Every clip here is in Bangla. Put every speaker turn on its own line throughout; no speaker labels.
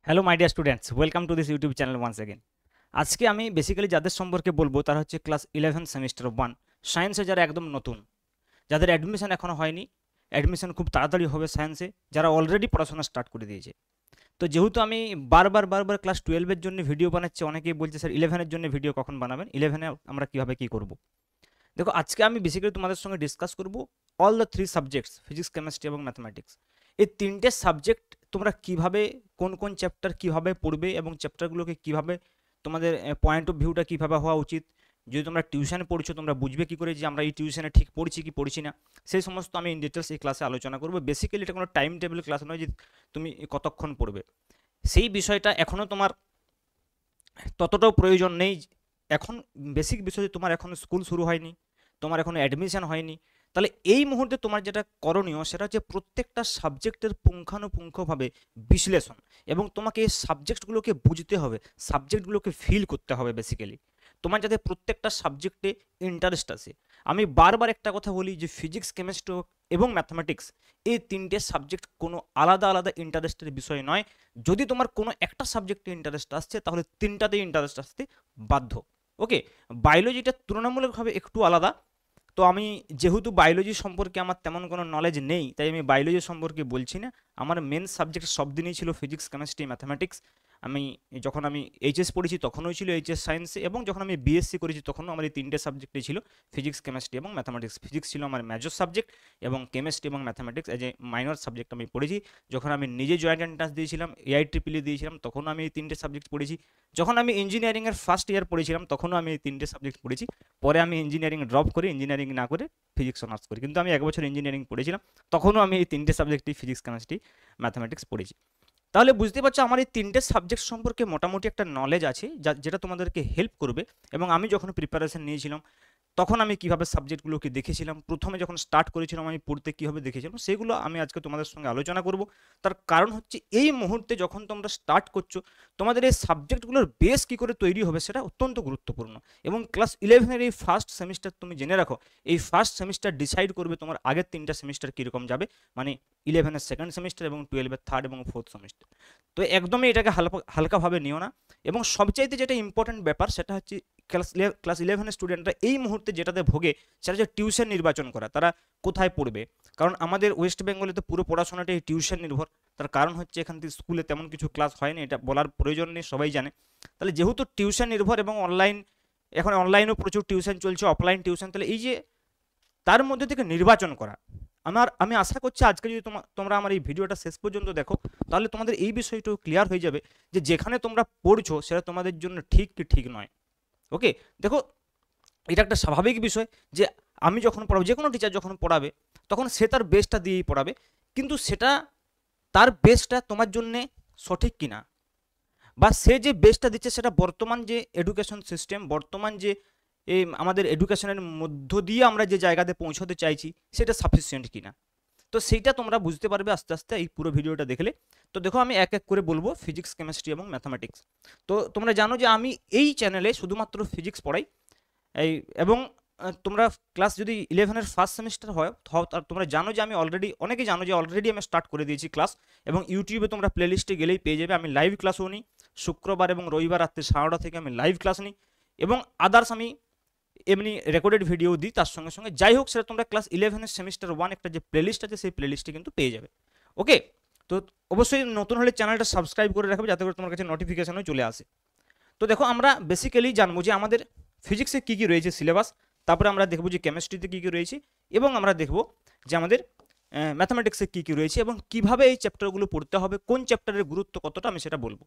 Hello my dear students, welcome to this YouTube channel once again. আজকে আমি বেসিক্যালি যাদের সম্পর্কে বলবো তারা হচ্ছে ক্লাস 11 সেমিস্টার 1 সায়েন্সে, যারা একদম নতুন, যাদের অ্যাডমিশন এখনও হয়নি। অ্যাডমিশন খুব তাড়াতাড়ি হবে সায়েন্সে, যারা অলরেডি পড়াশোনা স্টার্ট করে দিয়েছে। তো যেহেতু আমি বারবার ক্লাস 12-এর জন্য ভিডিও বানাচ্ছি, অনেকেই বলছে স্যার 11-এর জন্য ভিডিও কখন বানাবেন, 11-এ আমরা কীভাবে কী করব। দেখো, আজকে আমি বেসিক্যালি তোমাদের সঙ্গে ডিসকাস করব all the three subjects, physics, chemistry এবং ম্যাথমেটিক্স। এই তিনটে সাবজেক্ট তোমরা কিভাবে, কোন কোন চ্যাপ্টার কিভাবে পড়বে এবং চ্যাপ্টারগুলোকে কিভাবে, তোমাদের পয়েন্ট অফ ভিউটা কিভাবে হওয়া উচিত। যদি তোমরা টিউশন পড়ছো, তোমরা বুঝবে কি করে যে আমরা এই টিউশনে ঠিক পড়ছি কি পড়ছি না, সেই সমস্ত আমি ইন ডিটেলস এই ক্লাসে আলোচনা করবো। বেসিক্যালি এটা কোনো টাইম টেবিল ক্লাস নয় যে তুমি কতক্ষণ পড়বে, সেই বিষয়টা এখনও তোমার ততটাও প্রয়োজন নেই। এখন বেসিক বিষয়, তোমার এখন স্কুল শুরু হয়নি, তোমার এখনো অ্যাডমিশন হয়নি, তাহলে এই মুহূর্তে তোমার যেটা করণীয় সেটা হচ্ছে প্রত্যেকটা সাবজেক্টের পুঙ্খানুপুঙ্খভাবে বিশ্লেষণ, এবং তোমাকে এই সাবজেক্টগুলোকে বুঝতে হবে, সাবজেক্টগুলোকে ফিল করতে হবে। বেসিক্যালি তোমার যাতে প্রত্যেকটা সাবজেক্টে ইন্টারেস্ট আসে। আমি বারবার একটা কথা বলি যে ফিজিক্স, কেমিস্ট্রি এবং ম্যাথমেটিক্স, এই তিনটে সাবজেক্ট কোনো আলাদা আলাদা ইন্টারেস্টের বিষয় নয়। যদি তোমার কোনো একটা সাবজেক্টে ইন্টারেস্ট আসছে, তাহলে তিনটাতেই ইন্টারেস্ট আসতে বাধ্য। ওকে, বায়োলজিটা তুলনামূলকভাবে একটু আলাদা। তো আমি যেহেতু বায়োলজি সম্পর্কে আমার তেমন কোনো নলেজ নেই, তাই আমি বায়োলজি সম্পর্কে বলছি না। আমার মেন সাবজেক্ট সব দিনই ছিল ফিজিক্স, কেমিস্ট্রি, ম্যাথামেটিক্স। আমি যখন আমি এইচএস পড়েছি তখনও ছিল এইচএস সায়েন্সে, এবং যখন আমি বিএসসি করেছি তখনও আমার এই তিনটে সাবজেক্টই ছিল, ফিজিক্স, কেমিস্ট্রি এবং ম্যাথামেটিক্স। ফিজিক্স ছিল আমার মেজর সাবজেক্ট, এবং কেমিস্ট্রি এবং mathematics as a minor subject আমি পড়েছি। যখন আমি নিজে জয়েন্ট এন্ট্রান্স দিয়েছিলাম, এআইট্রিপল দিয়েছিলাম, তখনও আমি এই তিনটে সাবজেক্ট পড়েছি। যখন আমি ইঞ্জিনিয়ারিংয়ের ফার্স্ট ইয়ার পড়েছিলাম তখনও আমি এই তিনটে সাবজেক্ট পড়েছি। পরে আমি ইঞ্জিনিয়ারিং ড্রপ করে, ইঞ্জিনিয়ারিং না করে ফিজিক্স অনার্স করি, কিন্তু আমি 1 বছর ইঞ্জিনিয়ারিং পড়েছিলাম, তখনও আমি এই তিনটে সাবজেক্টই, ফিজিক্স, কেমিস্ট্রি, ম্যাথামেটিক্স পড়েছি। তাহলে বুঝতে পারছো আমার এই তিনটে সাবজেক্ট সম্পর্কে মোটামুটি একটা নলেজ আছে, যেটা তোমাদেরকে হেল্প করবে। এবং আমি যখন প্রিপারেশন নিয়েছিলাম তখন আমি কিভাবে সাবজেক্টগুলোকে দেখেছিলাম, প্রথমে যখন স্টার্ট করেছিলাম আমি পড়তে কীভাবে দেখেছিলাম, সেগুলো আমি আজকে তোমাদের সঙ্গে আলোচনা করব। তার কারণ হচ্ছে এই মুহূর্তে যখন তোমরা স্টার্ট করছো, তোমাদের এই সাবজেক্টগুলোর বেস কী করে তৈরি হবে সেটা অত্যন্ত গুরুত্বপূর্ণ। এবং ক্লাস 11-এর এই ফার্স্ট সেমিস্টার তুমি জেনে রাখো, এই ফার্স্ট সেমিস্টার ডিসাইড করবে তোমার আগের তিনটা সেমিস্টার কীরকম যাবে, মানে 11-এর সেকেন্ড সেমিস্টার এবং 12-এর থার্ড এবং ফোর্থ সেমিস্টার। তো একদমই এটাকে হালকাভাবে নিও না। এবং সবচাইতে যেটা ইম্পর্টেন্ট ব্যাপার সেটা হচ্ছে ক্লাস 11-এর স্টুডেন্টরা এই মুহূর্তে যেটাতে ভোগে সেটা হচ্ছে টিউশন নির্বাচন করা, তারা কোথায় পড়বে। কারণ আমাদের ওয়েস্ট বেঙ্গলে তো পুরো পড়াশোনাটাই টিউশন নির্ভর। তার কারণ হচ্ছে এখান থেকে স্কুলে তেমন কিছু ক্লাস হয় না, এটা বলার প্রয়োজন নেই, সবাই জানে। তাহলে যেহেতু টিউশন নির্ভর এবং অনলাইন, এখন অনলাইনেও প্রচুর টিউশন চলছে, অফলাইন টিউশন, তাহলে এই যে তার মধ্যে থেকে নির্বাচন করা, আমি আশা করছি আজকে যদি তোমরা আমার এই ভিডিওটা শেষ পর্যন্ত দেখো, তাহলে তোমাদের এই বিষয়টাও ক্লিয়ার হয়ে যাবে যে যেখানে তোমরা পড়ছো সেটা তোমাদের জন্য ঠিক কি ঠিক নয়। ওকে, দেখো, এটা একটা স্বাভাবিক বিষয় যে আমি যখন পড়াবো, যে কোনো টিচার যখন পড়াবে তখন সে তার বেস্টটা দিয়েই পড়াবে, কিন্তু সেটা তার বেস্টটা তোমার জন্যে সঠিক কিনা, বা সে যে বেস্টটা দিচ্ছে সেটা বর্তমান যে এডুকেশন সিস্টেম, বর্তমান যে এই আমাদের এডুকেশনের মধ্য দিয়ে আমরা যে জায়গাতে পৌঁছতে চাইছি সেটা সাফিসিয়েন্ট কিনা। তো সেইটা তোমরা বুঝতে পারবে আস্তে আস্তে এই পুরো ভিডিওটা দেখলে। তো দেখো, আমি এক এক করে বলবো ফিজিক্স, কেমিস্ট্রি এবং ম্যাথামেটিক্স। তো তোমরা জানো যে আমি এই চ্যানেলে শুধুমাত্র ফিজিক্স পড়াই। এই এবং তোমরা ক্লাস যদি 11-এর ফার্স্ট সেমিস্টার হয়, তোমরা জানো যে আমি অনেকেই জানো যে অলরেডি আমি স্টার্ট করে দিয়েছি ক্লাস, এবং ইউটিউবে তোমরা প্লেলিস্টে গেলেই পেয়ে যাবে। আমি লাইভ ক্লাসও নিই, শুক্রবার এবং রবিবার রাত্রে 9:30 থেকে আমি লাইভ ক্লাস নিই, এবং আদার্স আমি এমনি রেকর্ডেড ভিডিও দিই তার সঙ্গে সঙ্গে। যাই হোক, সেটা তোমরা ক্লাস 11-এর সেমিস্টার 1 একটা যে প্লেলিস্ট আছে সেই প্লেলিস্টে কিন্তু পেয়ে যাবে। ওকে, তো অবশ্যই নতুন হলে চ্যানেলটা সাবস্ক্রাইব করে রাখবে যাতে করে তোমার কাছে নোটিফিকেশনও চলে আসে। তো দেখো, আমরা বেসিক্যালি জানবো যে আমাদের ফিজিক্সে কী কী রয়েছে সিলেবাস, তারপরে আমরা দেখবো যে কেমিস্ট্রিতে কী কী রয়েছে, এবং আমরা দেখবো যে আমাদের ম্যাথামেটিক্সে কী কী রয়েছে, এবং কিভাবে এই চ্যাপ্টারগুলো পড়তে হবে, কোন চ্যাপ্টারের গুরুত্ব কতটা, আমি সেটা বলবো।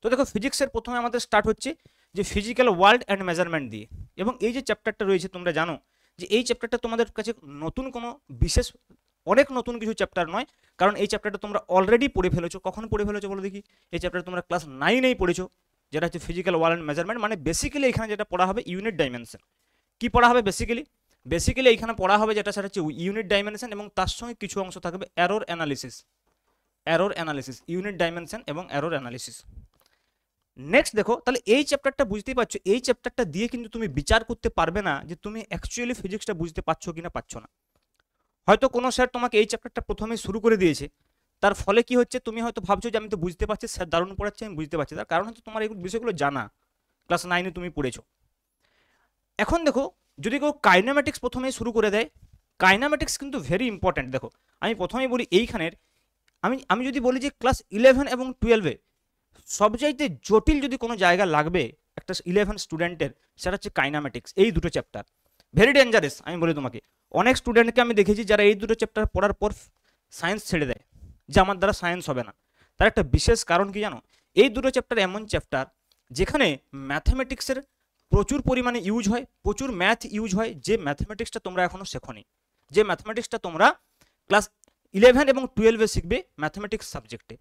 তো দেখো, ফিজিক্সের প্রথমে আমাদের স্টার্ট হচ্ছে যে ফিজিক্যাল ওয়ার্ল্ড অ্যান্ড মেজারমেন্ট দিয়ে। এবং এই যে চ্যাপ্টারটা রয়েছে তোমরা জানো যে এই চ্যাপ্টারটা তোমাদের কাছে নতুন কোনো বিশেষ, অনেক নতুন কিছু চ্যাপ্টার নয়, কারণ এই চ্যাপ্টারটা তোমরা অলরেডি পড়ে ফেলেছো। কখন পড়ে ফেলেছো বলো দেখি? এই চ্যাপ্টার তোমরা ক্লাস 9-এই পড়েছো, যেটা হচ্ছে ফিজিক্যাল ওয়ার্ল্ড অ্যান্ড মেজারমেন্ট। মানে বেসিক্যালি এখানে যেটা পড়া হবে ইউনিট ডাইমেনশন। কি পড়া হবে বেসিক্যালি এখানে পড়া হবে যেটা, সেটা হচ্ছে ইউনিট ডাইমেনশন, এবং তার সঙ্গে কিছু অংশ থাকবে এরর অ্যানালিসিস, ইউনিট ডাইমেনশন এবং এরর অ্যানালিসিস। নেক্সট দেখো, তাহলে এই চ্যাপ্টারটা বুঝতেই পারছো, এই চ্যাপ্টারটা দিয়ে কিন্তু তুমি বিচার করতে পারবে না যে তুমি অ্যাকচুয়ালি ফিজিক্সটা বুঝতে পারছো কিনা পারছো না। হয়তো কোনো স্যার তোমাকে এই চ্যাপ্টারটা প্রথমে শুরু করে দিয়েছে, তার ফলে কি হচ্ছে, তুমি হয়তো ভাবছো যে আমি তো বুঝতে পারছি, স্যার দারুণ পড়াচ্ছে, আমি বুঝতে পারছি। তার কারণ হচ্ছে তোমার এই বিষয়গুলো জানা, ক্লাস 9-এ তুমি পড়েছো। এখন দেখো, যদি কেউ কাইনেমেটিক্স প্রথমেই শুরু করে দেয়, কাইনেমেটিক্স কিন্তু ভেরি ইম্পর্ট্যান্ট। দেখো আমি প্রথমেই বলি এইখানের, আমি যদি বলি যে ক্লাস 11 এবং 12-এ সবচাইতে জটিল যদি কোনো জায়গা লাগবে একটা 11 স্টুডেন্টের, সেটা হচ্ছে কাইনামেটিক্স। এই দুটো চ্যাপ্টার ভেরি ডেঞ্জারাস। আমি বলি তোমাকে, অনেক স্টুডেন্টকে আমি দেখেছি যারা এই দুটো চ্যাপ্টার পড়ার পর সায়েন্স ছেড়ে দেয়, যে আমার দ্বারা সায়েন্স হবে না। তার একটা বিশেষ কারণ কি জানো, এই দুটো চ্যাপ্টার এমন চ্যাপ্টার যেখানে ম্যাথমেটিক্সের প্রচুর পরিমাণে ইউজ হয়, প্রচুর ম্যাথ ইউজ হয়, যে ম্যাথমেটিক্সটা তোমরা এখনো শেখোনি, যে ম্যাথমেটিক্সটা তোমরা ক্লাস 11 এবং 12-এ শিখবে ম্যাথমেটিক্স সাবজেক্টে।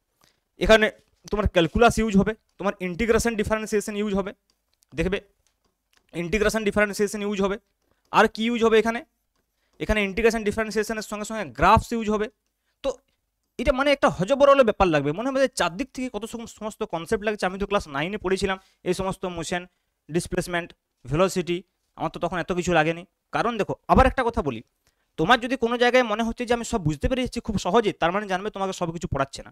এখানে তোমার ক্যালকুলাস ইউজ হবে, তোমার ইন্টিগ্রেশন ডিফারেন্সিয়েশন ইউজ হবে, দেখবে ইন্টিগ্রেশন ডিফারেন্সিয়েশন ইউজ হবে। আর কি ইউজ হবে এখানে, এখানে ইন্টিগ্রেশন ডিফারেন্সিয়েশনের সঙ্গে সঙ্গে গ্রাফস ইউজ হবে। তো এটা মানে একটা হজবরল ব্যাপার লাগবে, মনে হবে চারদিক থেকে কত সমস্ত কনসেপ্ট লাগছে। আমি তো ক্লাস 9-এ পড়েছিলাম এই সমস্ত মোশন, ডিসপ্লেসমেন্ট, ভেলোসিটি, আমার তো তখন এত কিছু লাগেনি। কারণ দেখো আবার একটা কথা বলি, তোমার যদি কোনো জায়গায় মনে হচ্ছে যে আমি সব বুঝতে পেরেছি খুব সহজে, তার মানে জানবে তোমাকে সব কিছু পড়াচ্ছে না।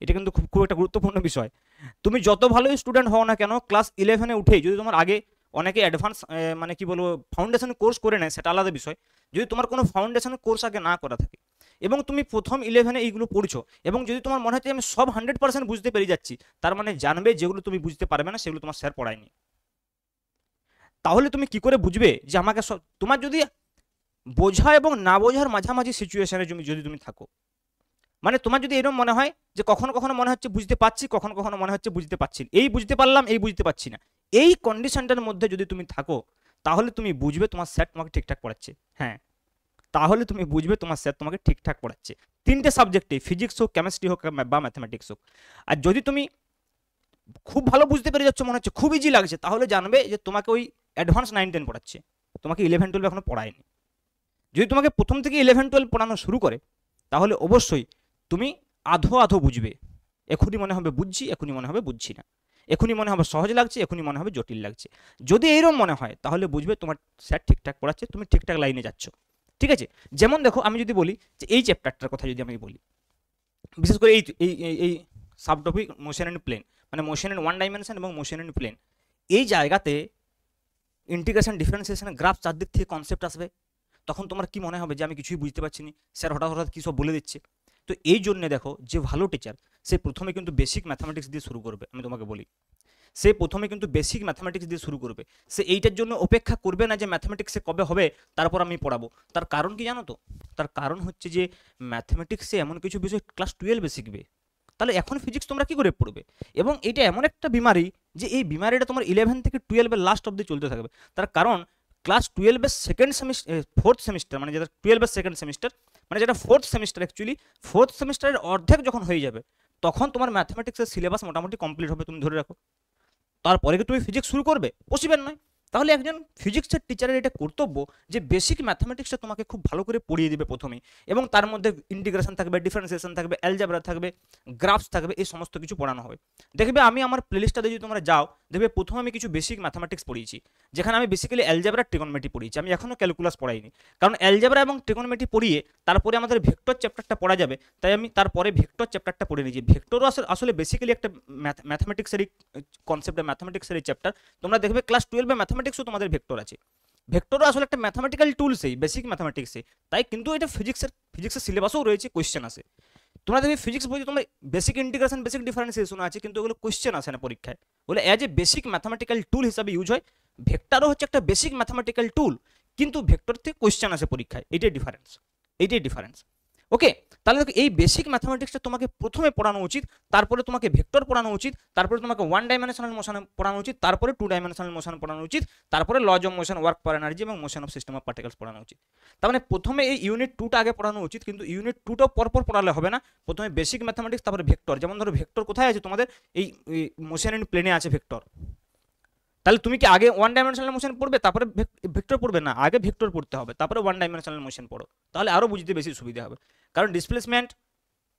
এটা কিন্তু খুব খুব একটা গুরুত্বপূর্ণ বিষয়। তুমি যত ভালোই স্টুডেন্ট হও না কেন, ক্লাস 11-এ উঠেই যদি তোমার আগে অনেকে অ্যাডভান্স মানে কি বলবো ফাউন্ডেশন কোর্স করে নেয়, সেটা আলাদা বিষয়। যদি তোমার কোনো ফাউন্ডেশন কোর্স আগে না করা থাকে এবং তুমি প্রথম 11-এ এইগুলো পড়ছো, এবং যদি তোমার মনে হচ্ছে আমি সব 100% বুঝতে পেরে যাচ্ছি, তার মানে জানবে যেগুলো তুমি বুঝতে পারবে না সেগুলো তোমার স্যার পড়ায়নি। তাহলে তুমি কি করে বুঝবে যে আমাকে সব, তোমার যদি বোঝা এবং না বোঝার মাঝামাঝি সিচুয়েশনে যদি তুমি থাকো, মানে তোমার যদি এরকম মনে হয় যে কখনো কখনো মনে হচ্ছে বুঝতে পারছি, কখনো কখনো মনে হচ্ছে বুঝতে পারছি না, এই বুঝতে পারলাম, এই বুঝতে পারছি না, এই কন্ডিশনটার মধ্যে যদি তুমি থাকো, তাহলে তুমি বুঝবে তোমার স্যার তোমাকে ঠিকঠাক পড়াচ্ছে। হ্যাঁ, তাহলে তুমি বুঝবে তোমার স্যার তোমাকে ঠিকঠাক পড়াচ্ছে, তিনটে সাবজেক্টে, ফিজিক্স হোক, কেমিস্ট্রি হোক বা ম্যাথমেটিক্স হোক। আর যদি তুমি খুব ভালো বুঝতে পেরে যাচ্ছ, মনে হচ্ছে খুব ইজি লাগছে, তাহলে জানবে যে তোমাকে ওই অ্যাডভান্স 9-10 পড়াচ্ছে, তোমাকে 11-12 এখনো পড়ায়নি। যদি তোমাকে প্রথম থেকে 11-12 পড়ানো শুরু করে, তাহলে অবশ্যই তুমি আধো আধো বুঝবে। এখনই মনে হবে বুঝছি, এখনই মনে হবে বুঝছি না, এখনই মনে হবে সহজ লাগছে, এখনই মনে হবে জটিল লাগছে। যদি এইরকম মনে হয়, তাহলে বুঝবে তোমার স্যার ঠিকঠাক পড়াচ্ছে, তুমি ঠিকঠাক লাইনে যাচ্ছ। ঠিক আছে, যেমন দেখো আমি যদি বলি যে এই চ্যাপ্টারটার কথা যদি আমি বলি, বিশেষ করে এই এই এই sub topic motion and plane, মানে মোশন অ্যান্ড ওয়ান ডাইমেনশন এবং মোশন অ্যান্ড প্লেন, এই জায়গাতে ইন্টিগ্রেশন ডিফারেন্সিয়েশন গ্রাফ চারদিক থেকে কনসেপ্ট আসবে। তখন তোমার কি মনে হবে যে আমি কিছুই বুঝতে পারছি না, স্যার হঠাৎ হঠাৎ কী সব বলে দিচ্ছে। তো এই জন্য দেখো, যে ভালো টিচার সে প্রথমে কিন্তু বেসিক ম্যাথামেটিক্স দিয়ে শুরু করবে। আমি তোমাকে বলি, সে প্রথমে কিন্তু বেসিক ম্যাথামেটিক্স দিয়ে শুরু করবে। সে এইটার জন্য অপেক্ষা করবে না যে ম্যাথামেটিক্সে কবে হবে তারপর আমি পড়াবো। তার কারণ কি জানো তো, তার কারণ হচ্ছে যে ম্যাথামেটিক্সে এমন কিছু বিষয় ক্লাস 12-এ শিখবে, তাহলে এখন ফিজিক্স তোমরা কি করে পড়বে। এবং এটা এমন একটা বিমারি যে এই বিমারিটা তোমার 11 থেকে 12-এর লাস্ট অব্দি চলতে থাকবে। তার কারণ ক্লাস 12-এর সেকেন্ড সেমিস্টার, ফোর্থ সেমিস্টার, মানে যেটা 12-এর সেকেন্ড সেমিস্টার, মানে যেটা ফোর্থ সেমিস্টার, অ্যাকচুয়ালি ফোর্থ সেমিস্টারের অর্ধেক যখন হয়ে যাবে, তখন তোমার ম্যাথমেটিক্সের সিলেবাস মোটামুটি কমপ্লিট হবে, তুমি ধরে রাখো। তারপরে কি তুমি ফিজিক্স শুরু করবে? পসিবল নয়। তাহলে একজন ফিজিক্সের টিচারের এটা কর্তব্য যে বেসিক ম্যাথামেটিক্সটা তোমাকে খুব ভালো করে পড়িয়ে দিবে প্রথমেই, এবং তার মধ্যে ইন্টিগ্রেশন থাকবে, ডিফারেন্সিয়েশন থাকবে, অ্যালজেব্রা থাকবে, গ্রাফস থাকবে, এই সমস্ত কিছু পড়ানো হবে। দেখবে আমি আমার প্লেলিস্টটাতে যদি তোমরা যাও, দেখবে প্রথমে আমি কিছু বেসিক ম্যাথামেটিক্স পড়িয়েছি, যেখানে আমি বেসিক্যালি অ্যালজেব্রা, ট্রিগোনোমেট্রি পড়িয়েছি। আমি এখনও ক্যালকুলাস পড়াইনি, কারণ অ্যালজেব্রা এবং ট্রিগোনোমেট্রি পড়িয়ে তারপরে আমাদের ভেক্টর চ্যাপ্টারটা পড়া যাবে, তাই আমি তারপরে ভেক্টর চ্যাপ্টারটা পড়ে নিয়েছি। ভেক্টরও আসলে বেসিক্যালি একটা ম্যাথামেটিক্সেরই কনসেপ্ট, ম্যাথামেটিক্সের চ্যাপ্টার। তোমরা দেখবে ক্লাস 12-এ ম্যাথামেটিক্সও তোমাদের ভেক্টর আছে, ভেক্টরও আসলে একটা ম্যাথামেটিক্যাল টুল, সেই বেসিক ম্যাথামেটিক্সে। তাই কিন্তু এটা ফিজিক্সের সিলেবাসও রয়েছে, কোয়েশ্চেন আসে। তোমরা দেখবে ফিজিক্স বইতে তোমার বেসিক ইন্টিগ্রেশন, বেসিক ডিফারেন্সিয়েশন আছে, কিন্তু ওগুলো কোয়েশ্চেন আসে না পরীক্ষায়, বলে অ্যাজ এ বেসিক ম্যাথামেটিক্যাল টুল হিসাবে ইউজ হয়। ভেক্টরও হচ্ছে একটা বেসিক ম্যাথামেটিক্যাল টুল, কিন্তু ভেক্টর থেকে কোয়েশ্চেন আসে পরীক্ষায়, এইটাই ডিফারেন্স, এইটাই ডিফারেন্স। ওকে, তাহলে দেখো এই বেসিক ম্যাথামেটিক্সটা তোমাকে প্রথমে পড়ানো উচিত, তারপরে তোমাকে ভেক্টর পড়ানো উচিত, তারপরে তোমাকে ওয়ান ডাইমেনশনাল মোশন পড়ানো উচিত, তারপরে টু ডাইমেনশনাল মোশন পড়ানো উচিত, তারপরে laws of motion, work per energy এবং motion of system of particles পড়ানো উচিত। তার মানে প্রথমে এই ইউনিট 2টা আগে পড়ানো উচিত, কিন্তু ইউনিট 2টাও পরপর পড়ালে হবে না। প্রথমে বেসিক ম্যাথামেটিক্স, তারপরে ভেক্টর। যেমন ধরো ভেক্টর কোথায় আছে তোমাদের, এই মোশন এন্ড প্লেনে আছে ভেক্টর। তাহলে তুমি কি আগে ওয়ান ডাইমেনশনাল মোশন পড়বে তারপরে ভেক্টর পড়বে? না, আগে ভেক্টর পড়তে হবে, তারপরে ওয়ান ডাইমেনশনাল মোশন পড়ো, তাহলে আরও বুঝতে বেশি সুবিধা হবে। কারণ ডিসপ্লেসমেন্ট,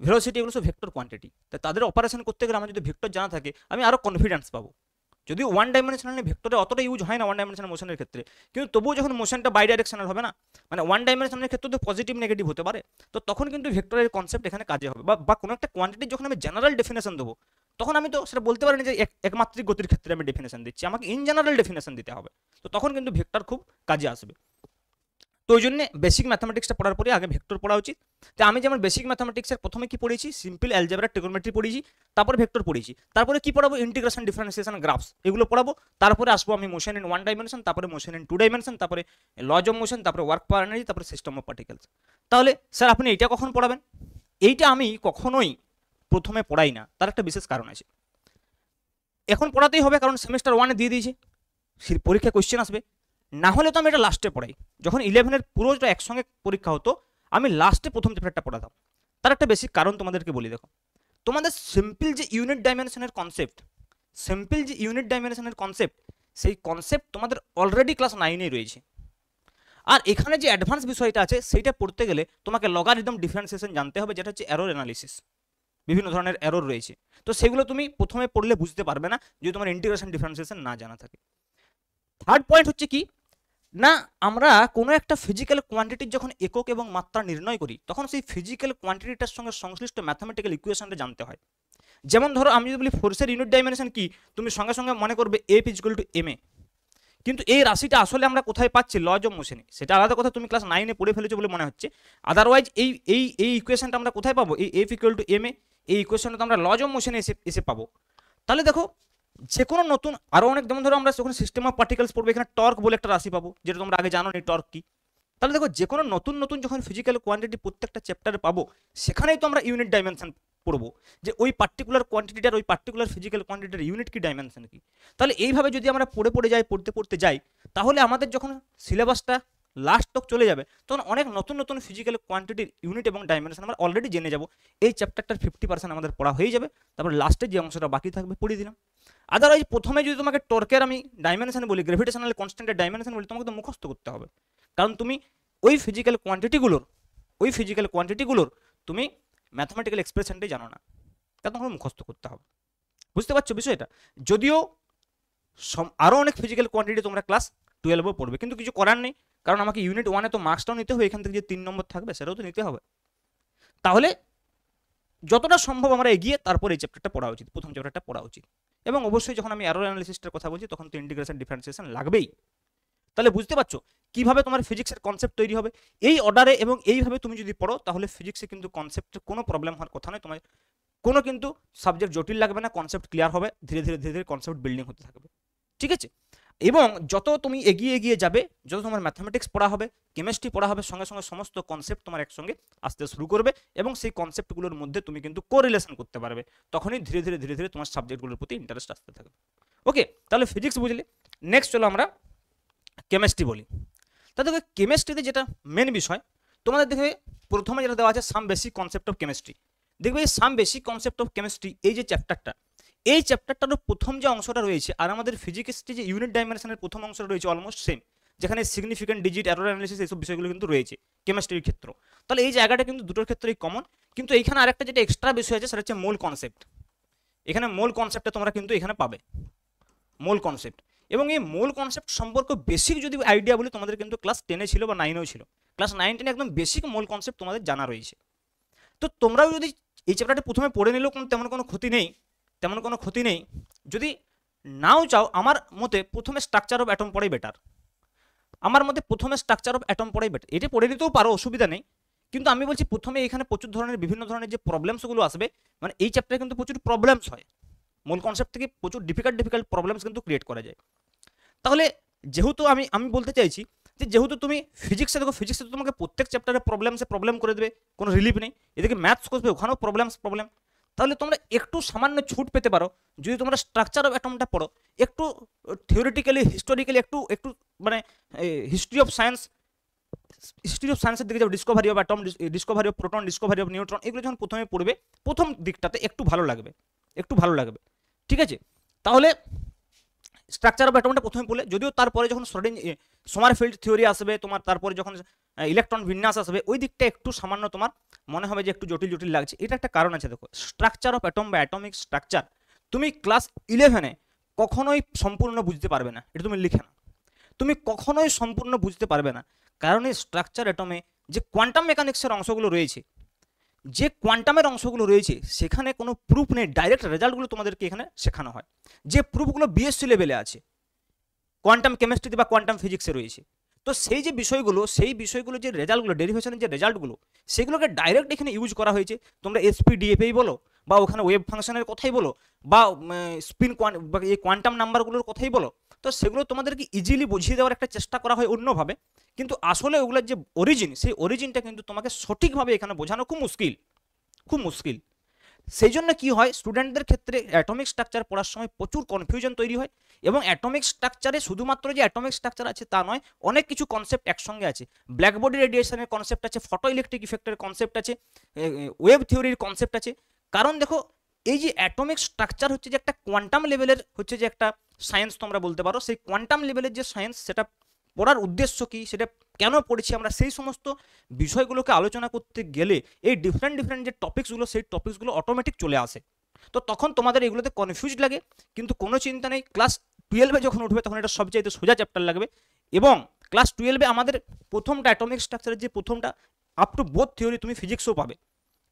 ভেলোসিটি এগুলো সব ভেক্টর কোয়ান্টিটি, তাই তাদের অপারেশন করতে গেলে আমার যদি ভেক্টর জানা থাকে, আমি আরও কনফিডেন্স পাবো। যদি ওয়ান ডাইমেনশনাল ভেক্টরে অতটা ইউজ হয় না ওয়ান ডাইমেনশনাল মোশনের ক্ষেত্রে, কিন্তু তবুও যখন মোশনটা বাই ডাইরেকশনাল হবে না, মানে ওয়ান ডাইমেনশনাল ক্ষেত্রে তো পজিটিভ নেগেটিভ হতে পারে, তো তখন কিন্তু ভেক্টরের কনসেপ্ট এখানে কাজে হবে। বা কোনো একটা কোয়ান্টিটির যখন আমি জেনারেল ডেফিনেশন দেবো, তখন আমি তো সেটা বলতে পারি না যে একমাত্রিক গতির ক্ষেত্রে আমি ডেফিনেশন দিচ্ছি, আমাকে ইন জেনারেল ডেফিনেশন দিতে হবে, তো তখন কিন্তু ভেক্টর খুব কাজে আসবে। তো ওই জন্য বেসিক ম্যাথামেটিক্সটা পড়ার পরে আগে ভেক্টর পড়া উচিত। তো আমি যেমন বেসিক ম্যাথামেটিক্সের প্রথমে কি পড়েছি, সিম্পল অ্যালজেব্রা ট্রিগোনোমেট্রি পড়েছি, তারপরে ভেক্টর পড়েছি, তারপরে কি পড়াবো, ইন্টিগ্রেশন ডিফারেন্সিয়েশন গ্রাফস এগুলো পড়াবো, তারপরে আসবো আমি মোশন ইন ওয়ান ডাইমেনশন, তারপরে মোশন ইন টু ডাইমেনশন, তারপরে লজ অফ মোশন, তারপরে ওয়ার্ক পাওয়ার এনার্জি, তারপরে সিস্টেম অফ পার্টিকেলস। তাহলে স্যার আপনি এইটা কখন পড়াবেন? এইটা আমি কখনোই প্রথমে পড়াই না, তার একটা বিশেষ কারণ আছে। এখন পড়াতেই হবে, কারণ সেমিস্টার ওয়ানে দিয়ে দিয়েছে, পরীক্ষা কোশ্চেন আসবে। না হলে তো আমি এটা লাস্টে পড়াই। যখন 11-এর পুরোটা একসঙ্গে পরীক্ষা হতো, আমি লাস্টে প্রথম চ্যাপ্টারটা পড়াতাম। তার একটা বেসিক কারণ তোমাদেরকে বলি, দেখো তোমাদের সিম্পল যে ইউনিট ডাইমেনশনের কনসেপ্ট, সেই কনসেপ্ট তোমাদের অলরেডি ক্লাস 9-এ রয়েছে। আর এখানে যে অ্যাডভান্স বিষয়টা আছে সেইটা পড়তে গেলে তোমাকে লগারিদম ডিফারেন্সিয়েশন জানতে হবে, যেটা হচ্ছে এরর অ্যানালিসিস। বিভিন্ন ধরনের এরর রয়েছে, তো সেগুলো তুমি প্রথমে পড়লে বুঝতে পারবে না যদি তোমার ইন্টিগ্রেশন ডিফারেন্সিয়েশন না জানা থাকে। থার্ড পয়েন্ট হচ্ছে কি না, আমরা কোনো একটা ফিজিক্যাল কোয়ান্টিটির যখন একক এবং মাত্রা নির্ণয় করি, তখন সেই ফিজিক্যাল কোয়ান্টিটিটার সঙ্গে সংশ্লিষ্ট ম্যাথামেটিক্যাল ইকুয়েশনটা জানতে হয়। যেমন ধরো আমি যদি বলি ফোর্সের ইউনিট ডাইমেনশন কি, তুমি সঙ্গে সঙ্গে মনে করবে F equal to M A, কিন্তু এই রাশিটা আসলে আমরা কোথায় পাচ্ছি, লজ অফ মোশনে। সেটা আলাদা কথা, তুমি ক্লাস 9-এ পড়ে ফেলেছো বলে মনে হচ্ছে। আদারওয়াইজ এই এই এই ইকুয়েশনটা আমরা কোথায় পাবো, এই F equal to M A, এই ইকুয়েশনটা তো আমরা লজ অফ মোশনে এসে পাবো। তাহলে দেখো যে কোনো নতুন আরও অনেক, যেমন ধরো আমরা যখন সিস্টেম অফ পার্টিকেলস পড়বো, এখানে টর্ক বলে একটা রাশি পাবো, যেটা তোমরা আগে জানো নি টর্ক কি। তাহলে দেখো যে কোনো নতুন নতুন যখন ফিজিক্যাল কোয়ান্টিটি প্রত্যেকটা চ্যাপ্টারে পাবো, সেখানেই তো আমরা ইউনিট ডাইমেনশন পড়বো, যে ওই পার্টিকুলার কোয়ান্টিটিটার, ওই পার্টিকুলার ফিজিক্যাল কোয়ান্টিটির ইউনিট কি, ডাইমেনশন কি। তাহলে এইভাবে যদি আমরা পড়তে যাই, তাহলে আমাদের যখন সিলেবাসটা লাস্ট তক চলে যাবে, তখন অনেক নতুন নতুন ফিজিক্যাল কোয়ান্টিটির ইউনিট এবং ডাইমেনশন আমরা অলরেডি জেনে যাবো। এই চ্যাপ্টারটার 50% আমাদের পড়া হয়ে যাবে, তারপর লাস্টে যে অংশটা বাকি থাকবে পড়িয়ে দিলাম। আদারওয়াইজ প্রথমে যদি তোমাকে টর্কের আমি ডাইমেনশন বলি, গ্র্যাভিটেশনাল কনস্ট্যান্টের ডাইমেনশন বলি, তোমাকে তো মুখস্থ করতে হবে, কারণ তুমি ওই ফিজিক্যাল কোয়ান্টিটিগুলোর তুমি ম্যাথমেটিক্যাল এক্সপ্রেশনটাই জানো না, তা তোমাকে মুখস্থ করতে হবে। বুঝতে পারছো বিষয়টা? যদিও আরও অনেক ফিজিক্যাল কোয়ান্টিটি তোমরা ক্লাস 12-এও পড়বে, কিন্তু কিছু করার নেই, কারণ আমাকে ইউনিট 1-এ তো মার্কসটাও নিতে হবে, এখান থেকে যে 3 নম্বর থাকবে সেটাও তো নিতে হবে। তাহলে যতটা সম্ভব আমরা এগিয়ে তারপর এই চ্যাপ্টারটা পড়া উচিত, প্রথম চ্যাপ্টারটা পড়া উচিত। এবং অবশ্যই যখন আমি এরর অ্যানালিসিসটার কথা বলছি, তখন তো ইন্টিগ্রেশন ডিফারেন্সিয়েশন লাগবেই। তাহলে বুঝতে পারছো কিভাবে তোমার ফিজিক্সের কনসেপ্ট তৈরি হবে, এই অর্ডারে এবং এইভাবে তুমি যদি পড়ো, তাহলে ফিজিক্সে কিন্তু কনসেপ্টের কোনো প্রবলেম হওয়ার কথা নয়, তোমার কোনো কিন্তু সাবজেক্ট জটিল লাগবে না, কনসেপ্ট ক্লিয়ার হবে, ধীরে ধীরে কনসেপ্ট বিল্ডিং হতে থাকবে। ঠিক আছে? এবং যত তুমি এগিয়ে যাবে, যত তোমার ম্যাথামেটিক্স পড়া হবে, কেমিস্ট্রি পড়া হবে, সঙ্গে সঙ্গে সমস্ত কনসেপ্ট তোমার একসঙ্গে আসতে শুরু করবে, এবং সেই কনসেপ্টগুলোর মধ্যে তুমি কিন্তু কোরিলেশন করতে পারবে, তখনই ধীরে ধীরে তোমার সাবজেক্টগুলোর প্রতি ইন্টারেস্ট আসতে থাকবে। ওকে, তাহলে ফিজিক্স বুঝলে। নেক্সট চলো আমরা কেমিস্ট্রি বলি। তাহলে কেমিস্ট্রিতে যেটা মেন বিষয় তোমাদের দেখবে, প্রথমে যেটা দেওয়া আছে some basic concept of chemistry. দেখবে এই some basic concept of chemistry, এই যে চ্যাপ্টারটা, এই চ্যাপ্টারটারও প্রথম যে অংশটা রয়েছে আর আমাদের ফিজিক্সটি যে ইউনিট ডাইমেনশনের প্রথম অংশটা রয়েছে অলমোস্ট সেম, যেখানে সিগনিফিকেন্ট ডিজিট, এরর অ্যানালিসিস, এইসব বিষয়গুলো কিন্তু রয়েছে কেমিস্ট্রির ক্ষেত্র। তাহলে এই জায়গাটা কিন্তু দুটোর ক্ষেত্রেই কমন, কিন্তু এইখানে আরেকটা যেটা এক্সট্রা বিষয় আছে সেটা হচ্ছে মোল কনসেপ্ট। এখানে মোল কনসেপ্টটা তোমরা কিন্তু এখানে পাবে, মোল কনসেপ্ট। এবং এই মোল কনসেপ্ট সম্পর্কে বেসিক যদি আইডিয়া বলি, তোমাদের কিন্তু ক্লাস 10-এ ছিল বা 9-এও ছিল, ক্লাস 9-10 একদম বেসিক মোল কনসেপ্ট তোমাদের জানা রয়েছে। তো তোমরাও যদি এই চ্যাপ্টারটা প্রথমে পড়ে নিলেও তেমন কোনো ক্ষতি নেই, যদি নাও চাও, আমার মতে প্রথমে স্ট্রাকচার অফ অ্যাটম পড়াই বেটার, এটা পড়ে নিতেও পারো, অসুবিধা নেই, কিন্তু আমি বলছি প্রথমে এখানে প্রচুর ধরনের বিভিন্ন ধরনের যে প্রবলেমসগুলো আসবে, মানে এই চ্যাপ্টারে কিন্তু প্রচুর প্রবলেমস হয়, মূল কনসেপ্ট থেকে প্রচুর ডিফিকাল্ট প্রবলেমস কিন্তু ক্রিয়েট করা যায়। তাহলে যেহেতু আমি বলতে চাইছি যে যেহেতু তুমি ফিজিক্সে দেখো, ফিজিক্সে তো তোমাকে প্রত্যেক চ্যাপ্টারে প্রবলেম করে দেবে, কোনো রিলিফ নেই, এদিকে ম্যাথস করবে ওখানেও প্রবলেম, তাহলে তোমরা একটু সামান্য ছুট পেতে পারো যদি তোমরা স্ট্রাকচার অফ অ্যাটমটা পড়ো, একটু থিওরিটিক্যালি হিস্টোরিক্যালি একটু মানে হিস্ট্রি অফ সায়েন্সের দিকে যাও, Discovery of atom, Discovery of proton, Discovery of neutron, এগুলো যখন প্রথমে পড়বে, প্রথম দিকটাতে একটু ভালো লাগবে। ঠিক আছে? তাহলে স্ট্রাকচার অফ অ্যাটমটা প্রথমে পড়লে, যদিও তারপরে যখন সোমারফিল্ড থিওরি আসবে তোমার, তারপরে যখন ইলেকট্রন বিন্যাস আসবে, ওই দিকটা একটু সামান্য তোমার মনে হবে যে একটু জটিল লাগছে। এটা একটা কারণ আছে, দেখো স্ট্রাকচার অফ অ্যাটম বা অ্যাটমিক স্ট্রাকচার তুমি ক্লাস 11-এ কখনোই সম্পূর্ণ বুঝতে পারবে না, এটা তুমি লিখে নাও। তুমি কখনোই সম্পূর্ণ বুঝতে পারবে না, কারণ এই স্ট্রাকচার অ্যাটমে যে কোয়ান্টাম মেকানিক্সের অংশগুলো রয়েছে, যে কোয়ান্টামের অংশগুলো রয়েছে সেখানে কোনো প্রুফ নেই, ডাইরেক্ট রেজাল্টগুলো তোমাদেরকে এখানে শেখানো হয়। যে প্রুফগুলো বিএসসি লেভেলে আছে, কোয়ান্টাম কেমিস্ট্রিতে বা কোয়ান্টাম ফিজিক্সে রয়েছে, তো সেই যে বিষয়গুলো, সেই বিষয়গুলো যে রেজাল্টগুলো, ডেরিভেশনের যে রেজাল্টগুলো, সেগুলোকে ডাইরেক্ট এখানে ইউজ করা হয়েছে। তোমরা এসপিডিএফই বলো, বা ওখানে ওয়েব ফাংশনের কথাই বলো, বা স্পিন বা এই কোয়ান্টাম নাম্বারগুলোর কথাই বলো, তো সেগুলো তোমাদেরকে ইজিলি বুঝিয়ে দেওয়ার একটা চেষ্টা করা হয় অন্যভাবে, কিন্তু আসলে ওগুলোর যে অরিজিন, সেই অরিজিনটা কিন্তু তোমাকে সঠিকভাবে এখানে বোঝানো খুব মুশকিল, খুব মুশকিল। সেই জন্য কি হয়, স্টুডেন্টদের ক্ষেত্রে অ্যাটমিক স্ট্রাকচার পড়ার সময় প্রচুর কনফিউশন তৈরি হয়, এবং অ্যাটমিক স্ট্রাকচারে শুধুমাত্র যে অ্যাটমিক স্ট্রাকচার আছে তা নয়, অনেক কিছু কনসেপ্ট একসঙ্গে আছে। ব্ল্যাক বডি রেডিয়েশনের কনসেপ্ট আছে, ফটো ইলেকট্রিক ইফেক্টের কনসেপ্ট আছে, ওয়েভ থিওরির কনসেপ্ট আছে। কারণ দেখো, এই যে অ্যাটমিক স্ট্রাকচার হচ্ছে যে একটা কোয়ান্টাম লেভেলের হচ্ছে যে একটা সায়েন্স তোমরা বলতে পারো, সেই কোয়ান্টাম লেভেলের যে সায়েন্স, সেটা পড়ার উদ্দেশ্য কি, সেটা কেন পড়েছি আমরা, সেই সমস্ত বিষয়গুলোকে আলোচনা করতে গেলে এই ডিফারেন্ট ডিফারেন্ট যে টপিকসগুলো, সেই টপিকসগুলো অটোমেটিক চলে আসে। তো তখন তোমাদের এগুলোতে কনফিউজ লাগে, কিন্তু কোনো চিন্তা নেই, ক্লাস 12-এ যখন উঠবে তখন এটা সবচাইতে সোজা চ্যাপ্টার লাগবে। এবং ক্লাস 12-এ আমাদের প্রথমটা অ্যাটমিক স্ট্রাকচারের যে প্রথমটা আপ টু বোথ থিওরি, তুমি ফিজিক্সও পাবে,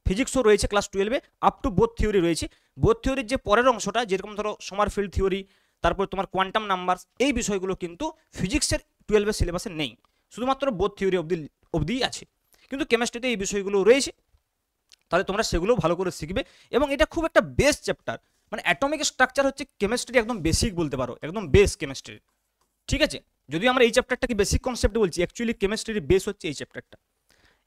ফিজিক্সও রয়েছে ক্লাস 12-এ, আপ টু বোথ থিওরি রয়েছে। বোথ থিওরির যে পরের অংশটা, যেরকম ধরো সমারফিল্ড থিওরি, তারপর তোমার কোয়ান্টাম নাম্বার, এই বিষয়গুলো কিন্তু ফিজিক্সের 12-এর সিলেবাসে নেই, শুধুমাত্র বোথ থিওরি অবধিই আছে। কিন্তু কেমিস্ট্রিতে এই বিষয়গুলো রয়েছে, তাহলে তোমরা সেগুলো ভালো করে শিখবে। এবং এটা খুব একটা বেস চ্যাপ্টার, মানে অ্যাটমিক স্ট্রাকচার হচ্ছে কেমিস্ট্রি একদম বেসিক বলতে পারো, একদম বেস কেমিস্ট্রি, ঠিক আছে। যদি আমরা এই চ্যাপ্টারটাকে বেসিক কনসেপ্ট বলছি, অ্যাকচুয়ালি কেমিস্ট্রির বেস হচ্ছে এই চ্যাপ্টারটা।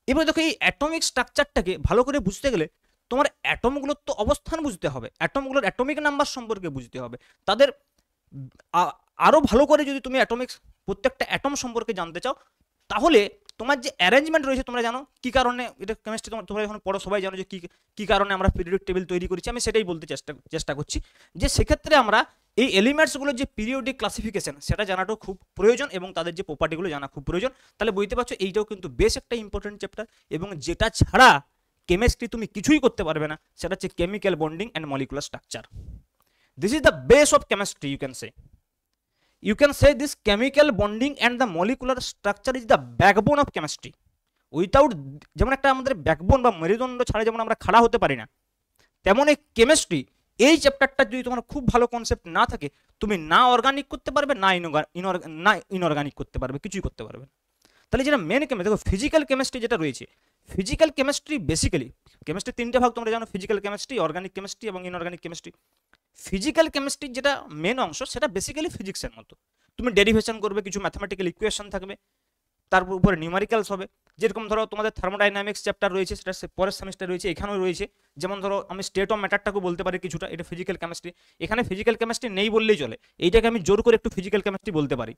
এবার দেখো, এই অ্যাটমিক স্ট্রাকচারটাকে ভালো করে বুঝতে গেলে তোমার অ্যাটমগুলোর তো অবস্থান বুঝতে হবে, অ্যাটমগুলোর অ্যাটমিক নাম্বার সম্পর্কে বুঝতে হবে, তাদের আরও ভালো করে যদি তুমি অ্যাটমিক্স প্রত্যেকটা অ্যাটম সম্পর্কে জানতে চাও, তাহলে তোমার যে অ্যারেঞ্জমেন্ট রয়েছে, তোমরা জানো কী কারণে এটা কেমিস্ট্রি, তোমরা এখন পড়ো সবাই জানো যে কী কারণে আমরা পিরিয়ডিক টেবিল তৈরি করেছি। আমি সেটাই বলতে চেষ্টা করছি, যে সেক্ষেত্রে আমরা এই এলিমেন্টসগুলোর যে পিরিয়ডিক ক্লাসিফিকেশন, সেটা জানাটাও খুব প্রয়োজন, এবং তাদের যে প্রপার্টিগুলো জানা খুব প্রয়োজন। তাহলে বুঝতে পারছো, এইটাও কিন্তু বেশ একটা ইম্পর্টেন্ট চ্যাপ্টার, এবং যেটা ছাড়া কেমিস্ট্রি তুমি কিছুই করতে পারবে না, সেটা হচ্ছে chemical bonding and molecular structure. This is the base of chemistry, you can say this chemical bonding and the molecular structure is the backbone of chemistry. Without, যেমন একটা আমাদের ব্যাকবোন বা মেরুদণ্ড ছাড়া যেমন আমরা খাড়া হতে পারি না, তেমন এই কেমিস্ট্রি, এই চ্যাপ্টারটা যদি তোমার খুব ভালো কনসেপ্ট না থাকে, তুমি না অর্গানিক করতে পারবে, না ইনঅর্গানিক করতে পারবে, কিছুই করতে পারবে না। তাহলে যেটা মেন কেমিস্ট্রি, দেখো ফিজিক্যাল কেমিস্ট্রি যেটা রয়েছে, ফিজিক্যাল কেমিস্ট্রি বেসিক্যালি, কেমিস্ট্রি তিনটে ভাগ তোমরা জানো, ফিজিক্যাল কেমিস্ট্রি, অর্গানিক কেমিস্ট্রি এবং ইনঅর্গানিক কেমিস্ট্রি। ফিজিক্যাল কেমিস্ট্রির যেটা মেন অংশ, সেটা বেসিক্যালি ফিজিক্সের মতো, তুমি ডেরিভেশন করবে, কিছু ম্যাথমেটিক্যাল ইকুয়েশন থাকবে, তার উপরে নিউমেরিক্যালস হবে। যেরকম ধরো তোমাদের থার্মোডাইনামিক্স চ্যাপ্টার রয়েছে, সেটা পরের সেমিস্টার রয়েছে, এখানেও রয়েছে। যেমন ধরো আমি স্টেট অফ ম্যাটারটাকে বলতে পারি কিছুটা, এটা ফিজিক্যাল কেমিস্ট্রি। এখানে ফিজিক্যাল কেমিস্ট্রি নেই বললেই চলে, এইটাকে আমি জোর করে একটু ফিজিক্যাল কেমিস্ট্রি বলতে পারি,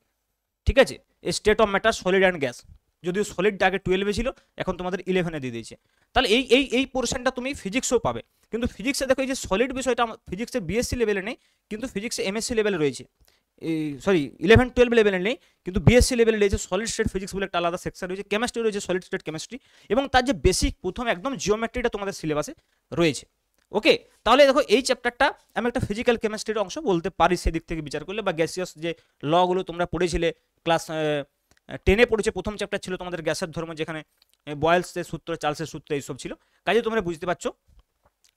ঠিক আছে। এই state of matter, solid and gas, যদিও সলিডটা আগে 12-এ ছিল, এখন তোমাদের 11-এ দিয়ে দিয়েছে। তাহলে এই পোর্শনটা তুমি ফিজিক্সও পাবে। কিন্তু ফিজিক্সে দেখো, এই যে সলিড বিষয়টা ফিজিক্সে বিএসসি লেভেলে নেই, কিন্তু ফিজিক্সে এমএসসি লেভেলে রয়েছে, সরি 11-12 লেভেলে নেই, কিন্তু বিএসসি লেভেলে রয়েছে সলিড স্টেট ফিজিক্স বলে একটা আলাদা সেকশন রয়েছে, কেমিস্ট্রি রয়েছে সলিড স্টেট কেমিস্ট্রি, এবং তার যে বেসিক প্রথম একদম জিওমেট্রিটা তোমাদের সিলেবাসে রয়েছে। ওকে, তাহলে দেখো এই চ্যাপ্টারটা আমি একটা ফিজিক্যাল কেমিস্ট্রির অংশ বলতে পারি সেদিক থেকে বিচার করলে, বা গ্যাসিয়াস যে লগুলো তোমরা পড়েছিলে ক্লাস 10-এ পড়েছে, প্রথম চ্যাপ্টার ছিল তোমাদের গ্যাসের ধর্ম, যেখানে বয়েলসের সূত্র, চার্লসের সূত্র এইসব ছিল। কাজে তোমরা বুঝতে পারছো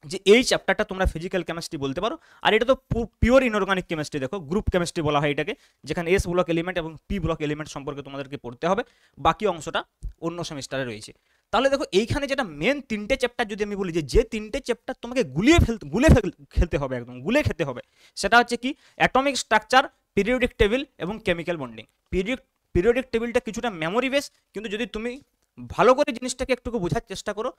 যে এই চ্যাপ্টারটা তোমরা ফিজিক্যাল কেমিস্ট্রি বলতে পারো। আর এটা তো পিওর ইনঅর্গানিক কেমিস্ট্রি, দেখো গ্রুপ কেমিস্ট্রি বলা হয় এটাকে, যেখানে এস ব্লক এলিমেন্ট এবং পি ব্লক এলিমেন্ট সম্পর্কে তোমাদেরকে পড়তে হবে, বাকি অংশটা অন্য সেমিস্টারে রয়েছে। তাহলে দেখো এইখানে যেটা মেন তিনটে চ্যাপ্টার যদি আমি বলি, যে তিনটে চ্যাপ্টার তোমাকে গুলে খেলতে হবে, একদম গুলে খেতে হবে, সেটা হচ্ছে কি, অ্যাটমিক স্ট্রাকচার, পিরিয়ডিক টেবিল এবং কেমিক্যাল বন্ডিং। পিরিয়ডিক টেবিলটা কিছুটা মেমোরি বেস, কিন্তু যদি তুমি ভালো করে জিনিসটাকে একটু বোঝার চেষ্টা করো,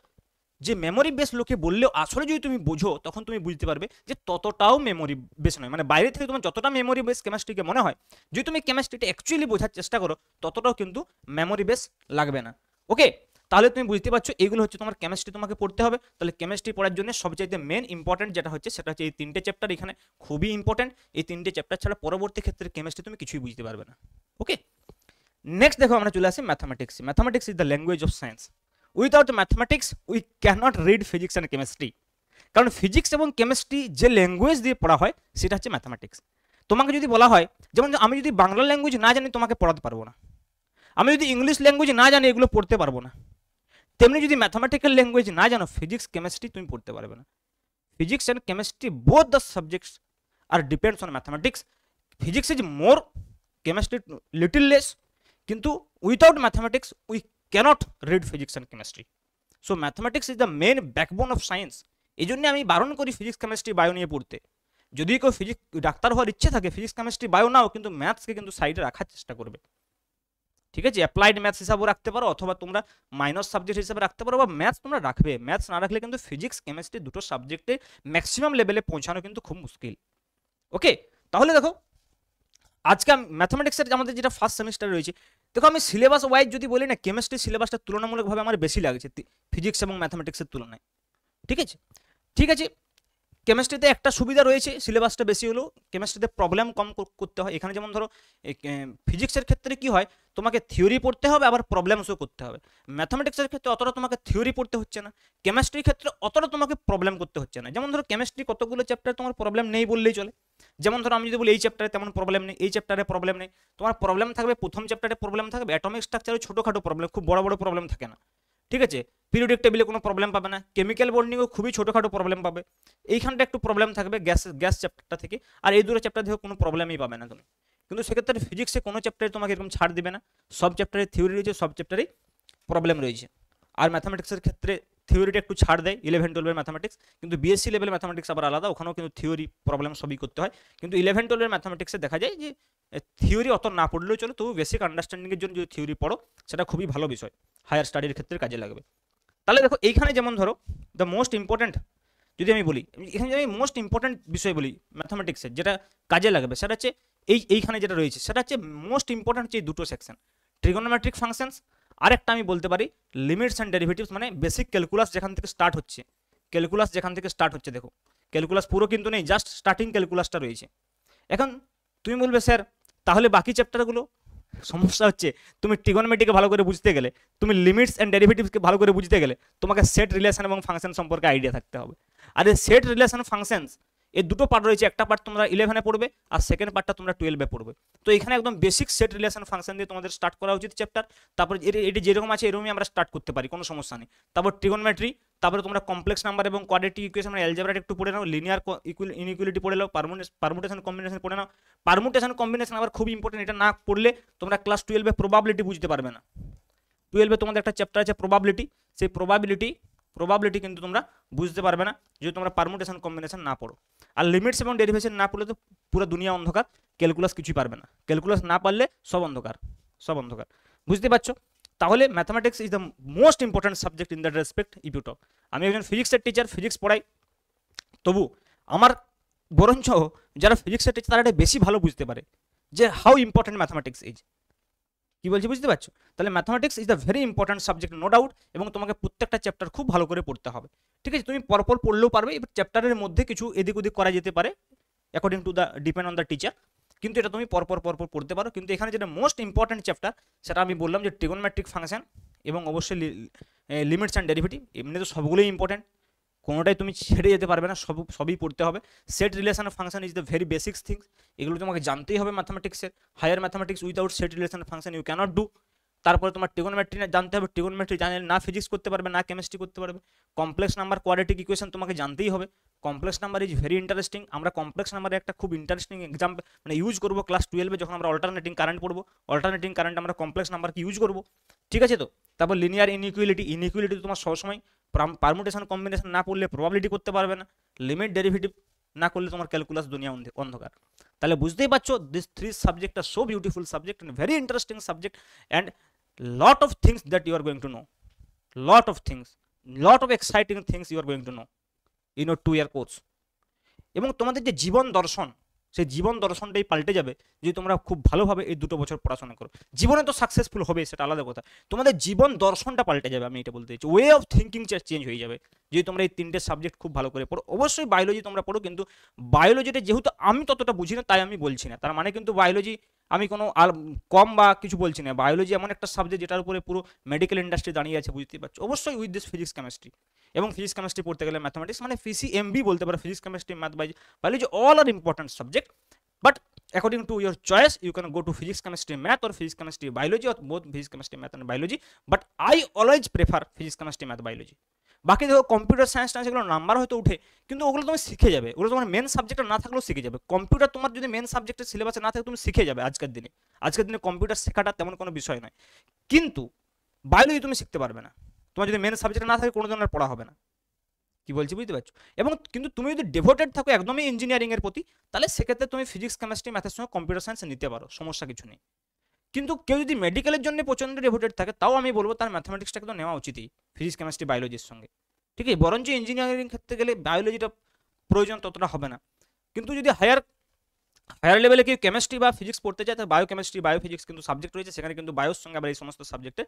যে মেমোরি বেস লোকে বললেও আসলে যদি তুমি বোঝো, তখন তুমি বুঝতে পারবে যে ততটাও মেমোরি বেস নয়। মানে বাইরে থেকে তোমার যতটা মেমোরি বেস কেমিস্ট্রিকে মনে হয়, যদি তুমি কেমিস্ট্রিটা অ্যাকচুয়ালি বোঝার চেষ্টা করো, ততটাও কিন্তু মেমোরি বেস লাগবে না। ওকে, তাহলে তুমি বুঝতে পারছো এগুলো হচ্ছে তোমার কেমিস্ট্রি তোমাকে পড়তে হবে। তাহলে কেমিস্ট্রি পড়ার জন্য সবচাইতে মেন ইম্পর্টেন্ট যেটা হচ্ছে, সেটা হচ্ছে এই তিনটে চ্যাপ্টার, এখানে খুবই ইম্পর্টেন্ট। এই তিনটে চ্যাপ্টার ছাড়া পরবর্তী ক্ষেত্রে কেমিস্ট্রি তুমি কিছুই বুঝতে পারবে না। ওকে, নেক্সট দেখো আমরা চলে আসি mathematics. Mathematics is the language of science. Without mathematics we cannot read physics and chemistry. কারণ ফিজিক্স এবং কেমিস্ট্রি যে ল্যাঙ্গুয়েজ দিয়ে পড়া হয়, সেটা হচ্ছে ম্যাথামেটিক্স। তোমাকে যদি বলা হয়, যেমন আমি যদি বাংলা ল্যাঙ্গুয়েজ না জানি তোমাকে পড়াতে পারবো না, আমি যদি ইংলিশ ল্যাঙ্গুয়েজ না জানি এগুলো পড়তে পারবো না, তেমনি যদি ম্যাথামেটিক্যাল ল্যাঙ্গুয়েজ না জানো, ফিজিক্স কেমিস্ট্রি তুমি পড়তে পারবে না। Physics and chemistry both the subjects আর depends on mathematics. Physics is more, chemistry little less, কিন্তু without mathematics we cannot read physics and chemistry. So mathematics is the main backbone of science. এই জন্য আমি বারণ করি ফিজিক্স কেমিস্ট্রি বায়ো নিয়ে পড়তে। যদি কেউ ফিজিক্স ডাক্তার হওয়ার ইচ্ছে থাকে, ফিজিক্স কেমিস্ট্রি বায়ো নাও, কিন্তু ম্যাথসকে কিন্তু সাইডে রাখার চেষ্টা করবে। ঠিক আছে, অ্যাপ্লাইড ম্যাথস হিসাবেও রাখতে পারো, অথবা তোমরা মাইনর সাবজেক্ট হিসাবে রাখতে পারো, বা ম্যাথস তোমরা রাখবে। ম্যাথস না রাখলে কিন্তু ফিজিক্স কেমিস্ট্রি দুটো সাবজেক্টে ম্যাক্সিমাম লেভেলে পৌঁছানো কিন্তু খুব মুশকিল। ওকে, তাহলে দেখো আজকে ম্যাথামেটিক্সের আমাদের যেটা ফার্স্ট সেমিস্টার রয়েছে, দেখো আমি সিলেবাস ওয়াইজ যদি বলি না, কেমিস্ট্রি সিলেবাসটা তুলনামূলকভাবে আমার বেশি লাগছে ফিজিক্স এবং ম্যাথামেটিক্সের তুলনায়। ঠিক আছে, ঠিক আছে। কেমিস্ট্রিতে একটা সুবিধা রয়েছে, সিলেবাসটা বেশি হলেও কেমিস্ট্রিতে প্রবলেম কম করতে হয়। এখানে যেমন ধরো ফিজিক্সের ক্ষেত্রে কি হয়, তোমাকে থিওরি পড়তে হবে, আবার প্রবলেমসও করতে হবে। ম্যাথামেটিক্সের ক্ষেত্রে অতটা তোমাকে থিওরি পড়তে হচ্ছে না, কেমিস্ট্রির ক্ষেত্রে অতটা তোমাকে প্রবলেম করতে হচ্ছে না। যেমন ধরো কেমিস্ট্রি কতগুলো চ্যাপ্টার তোমার প্রবলেম নেই বললেই চলে। যেমন ধরো আমি যদি বলি এই চ্যাপ্টারে তেমন প্রবলেম নেই, এই চ্যাপ্টারে প্রবলেম নেই, তোমার প্রবলেম থাকবে প্রথম চ্যাপ্টারে প্রবলেম থাকবে অ্যাটমিক স্ট্রাকচারে ছোটোখাটো প্রবলেম, খুব বড় বড় প্রবলেম থাকে না। ঠিক আছে, পিরিয়ডিক টেবিলে কোনো প্রবলেম পাবে না, কেমিক্যাল বন্ডিংও খুবই ছোটোখাটো প্রবলেম পাবে, এইখানটা একটু প্রবলেম থাকবে গ্যাস চ্যাপ্টারটা থেকে, আর এই দুটো চ্যাপ্টার থেকে কোনো প্রবলেমই পাবে না তুমি। কিন্তু সেক্ষেত্রে ফিজিক্সে কোনো চ্যাপ্টারে তোমাকে এরকম ছাড় দিবে না, সব চ্যাপ্টারে থিওরি রয়েছে, সব চ্যাপ্টারেই প্রবলেম রয়েছে। আর ম্যাথামেটিক্সের ক্ষেত্রে থিওরিটা একটু ছাড় দেয় 11-12 ম্যাথামেটিক্স, কিন্তু বিএসসি লেভেল ম্যাথামেটিক্স আবার আলাদা, ওখানেও কিন্তু থিওরি প্রবলেম সবই করতে হয়। কিন্তু 11-12 ম্যাথামেটিক্সে দেখা যায় যে থিওরি অত না পড়লেও চলো, তবু বেসিক আন্ডারস্ট্যান্ডিংয়ের জন্য যদি থিওরি পড়ো সেটা খুবই ভালো বিষয়, হায়ার স্টাডির ক্ষেত্রে কাজে লাগবে। তাহলে দেখো এইখানে যেমন ধরো দ্য মোস্ট ইম্পর্ট্যান্ট যদি আমি বলি, এখানে যদি আমি মোস্ট ইম্পর্ট্যান্ট বিষয় বলি ম্যাথামেটিক্সের যেটা কাজে লাগবে, সেটা হচ্ছে এইখানে যেটা রয়েছে, সেটা হচ্ছে মোস্ট ইম্পর্ট্যান্ট হচ্ছে এই দুটো সেকশন, ট্রিগোনোমেট্রিক ফাংশনস, আরেকটা আমি বলতে পারি লিমিটস অ্যান্ড ডেরিভেটিভস, মানে বেসিক ক্যালকুলাস যেখান থেকে স্টার্ট হচ্ছে। ক্যালকুলাস যেখান থেকে স্টার্ট হচ্ছে, দেখো ক্যালকুলাস পুরো কিন্তু নেই, জাস্ট স্টার্টিং ক্যালকুলাসটা রয়েছে। এখন তুমি বলবে স্যার তাহলে বাকি চ্যাপ্টারগুলো, সমস্যা হচ্ছে তুমি ট্রিগোনোমেট্রিকে ভালো করে বুঝতে গেলে, তুমি লিমিটস অ্যান্ড ডেরিভেটিভসকে ভালো করে বুঝতে গেলে তোমাকে সেট রিলেশন এবং ফাংশন সম্পর্কে আইডিয়া থাকতে হবে। আর এই সেট রিলেশন ফাংশনস এর দুটো পার্ট রয়েছে, একটা পার্ট তোমরা 11-এ পড়বে, আর সেকেন্ড পার্টটা তোমরা 12-এ পড়বে। তো এখানে একদম বেসিক সেট রিলেশন ফাংশন দিয়ে তোমাদের স্টার্ট করা উচিত চ্যাপ্টার। তারপর এটি যেরকম আছে এরকমই আমরা স্টার্ট করতে পারি, কোনো সমস্যা নেই। তারপর ট্রিগোনোমেট্রি, তারপরে তোমরা কমপ্লেক্স নাম্বার এবং কোয়াড্রেটিক ইকুয়েশন মানে অ্যালজেব্রা একটু পড়ে নাও, লিনিয়ার ইনইকুয়ালিটি পড়ে নাও, পারমুটেশন কম্বিনেশন পড়ে নাও। পারমুটেশন কম্বিনেশন আবার খুব ইম্পর্টেন্ট, এটা না পড়লে তোমরা ক্লাস 12-এ প্রবাবিলিটি বুঝতে পারবে না। 12-এ তোমাদের একটা চ্যাপ্টার আছে প্রবাবিলিটি, সেই প্রবাবিলিটি কিন্তু তোমরা বুঝতে পারবে না যদি তোমরা পারমুটেশন কম্বিনেশন না পড়ো। আর লিমিটস এবং ডেরিভেশন না পড়লে তো পুরো দুনিয়া অন্ধকার, ক্যালকুলাস কিছুই পারবে না, ক্যালকুলাস না পারলে সব অন্ধকার, সব অন্ধকার। বুঝতে পারছো? তাহলে mathematics is the most important subject in that respect if you talk. আমি একজন ফিজিক্সের টিচার, ফিজিক্স পড়াই, তবু আমার বরঞ্চ যারা ফিজিক্সের টিচার তারা এটা বেশি ভালো বুঝতে পারে যে হাউ ইম্পর্ট্যান্ট ম্যাথামেটিক্স ইজ। কি বলছি বুঝতে পারছো? তাহলে mathematics is the very important subject, no doubt, এবং তোমাকে প্রত্যেকটা চ্যাপ্টার খুব ভালো করে পড়তে হবে। ঠিক আছে, তুমি পরপর পড়লেও পারবে, এবার চ্যাপ্টারের মধ্যে কিছু এদিক ওদিক করা যেতে পারে according to the depend on the teacher, কিন্তু এটা তুমি পরপর পড়তে পারো। কিন্তু এখানে যেটা মোস্ট ইম্পর্ট্যান্ট চ্যাপ্টার সেটা আমি বললাম যে ট্রিগোনোমেট্রিক ফাংশন এবং অবশ্যই লিমিটস অ্যান্ড ডেরিভেটিভ। এমনি তো সবগুলোই ইম্পর্ট্যান্ট, কোনোটাই তুমি ছেড়ে যেতে পারবে না, সবই পড়তে হবে। Set relation function is the very basics things, এগুলো তোমাকে জানতেই হবে ম্যাথামেটিক্সের। Higher mathematics without set relation function you cannot do. তারপরে তোমার ট্রিগোনোমেট্রি জানতে হবে, ট্রিগোনোমেট্রি জানলে না ফিজিক্স করতে পারবে না কেমিস্ট্রি করতে পারবে। কমপ্লেক্স নাম্বার কোয়াড্রেটিক ইকুয়েশন তোমাকে জানতেই হবে। Complex number is very interesting, আমরা কমপ্লেক্স নাম্বারে একটা খুব ইন্টারেস্টিং এক্সাম্পল মানে ইউজ করবো ক্লাস 12-এ যখন আমরা অল্টারনেটিং কারেন্ট পড়বো। অল্টারনেটিং কারেন্ট আমরা কমপ্লেক্স নাম্বারকে ইউজ করবো, ঠিক আছে তো। তারপর লিনিয়ার ইনইকুয়ালিটি তোমার সবসময় পারমুটেশন কম্বিনেশন না পড়লে প্রবাবিলিটি করতে পারবে না, লিমিট ডেরিভেটিভ না করলে তোমার ক্যালকুলাস দুনিয়া অন্ধকার। তাহলে বুঝতেই পারছো this three subject are so beautiful subject and very interesting subject and lot of things that you are going to know, lot of exciting things you are going to know in your 2-year course। এবং তোমাদের যে জীবন দর্শন, সেই জীবন দর্শনটাই পাল্টে যাবে যদি তোমরা খুব ভালোভাবে এই 2 বছর পড়াশোনা করো। জীবনে তো সাকসেসফুল হবে সেটা আলাদা কথা, তোমাদের জীবন দর্শনটা পাল্টে যাবে, আমি এটা বলতে চাইছি। ওয়ে অফ থিঙ্কিং চেঞ্জ হয়ে যাবে যদি তোমরা এই 3টে সাবজেক্ট খুব ভালো করে পড়ো। অবশ্যই বায়োলজি তোমরা পড়ো, কিন্তু বায়োলজিটা যেহেতু আমি ততটা বুঝি না তাই আমি বলছি না, তার মানে কিন্তু বায়োলজি আমি কোনো কম বা কিছু বলছি না। বায়োলজি এমন একটা সাবজেক্ট যেটার উপরে পুরো মেডিকেল ইন্ডাস্ট্রি দাঁড়িয়ে আছে, বুঝতেই পারছো। অবশ্যই উইথ দিস ফিজিক্স কেমিস্ট্রি, এবং ফিজিক্স কেমিস্ট্রি পড়তে গেলে ম্যাথামেটিক্স মানে পিসিএমবি বলতে পারো, physics chemistry math biology all are important subject. But according to your choice, you can go to physics, chemistry, math, or physics, chemistry, biology, or both physics, chemistry, math, and biology. But I always prefer physics, chemistry, math, biology. বাকি দেখো কম্পিউটার সায়েন্স টাইন্স এগুলো নাম্বার হয়তো উঠে, কিন্তু ওগুলো তুমি শিখে যাবে, ওগুলো তোমার মেন সাবজেক্টে না থাকলেও শিখে যাবে। কম্পিউটার তোমার যদি মেন সাবজেক্টের সিলেবাসে না থাকে তুমি শিখে যাবে আজকের দিনে কম্পিউটার শেখাটা তেমন কোনো বিষয় নয়। কিন্তু বায়োলজি তুমি শিখতে পারবে না, তোমার যদি মেন সাবজেক্টে না থাকে কোনো ধরনের পড়া হবে না। কি বলছি বুঝতে পারছো? এবং কিন্তু তুমি যদি ডেভোটেড থাকো একদমই ইঞ্জিনিয়ারিং এর প্রতি, তাহলে সেক্ষেত্রে তুমি ফিজিক্স, কেমিস্ট্রি, ম্যাথের সঙ্গে কম্পিউটার সায়েন্স নিতে পারো, সমস্যা কিছু নেই। কিন্তু কেউ যদি মেডিকেলের জন্য প্রচন্ড ডেভোটেড থাকে, তাও আমি বলবো তার ম্যাথমেটিক্সটাকে তো নেওয়া উচিতই ফিজিক্স, কেমিস্ট্রি, বায়োলজির সঙ্গে, ঠিক আছে? বরঞ্চ ইঞ্জিনিয়ারিং ক্ষেত্রে গেলে বায়োলজিটা প্রয়োজন ততটা হবে না। কিন্তু যদি হায়ার লেভেলে কেউ কেমিস্ট্রি বা ফিজিক্স পড়তে চায়, তার বায়ো কেমিস্ট্রি, বায়ো ফিজিক্স কিন্তু সাবজেক্ট রয়েছে, সেখানে কিন্তু বায়োর সঙ্গে আবার এই সমস্ত সাবজেক্টের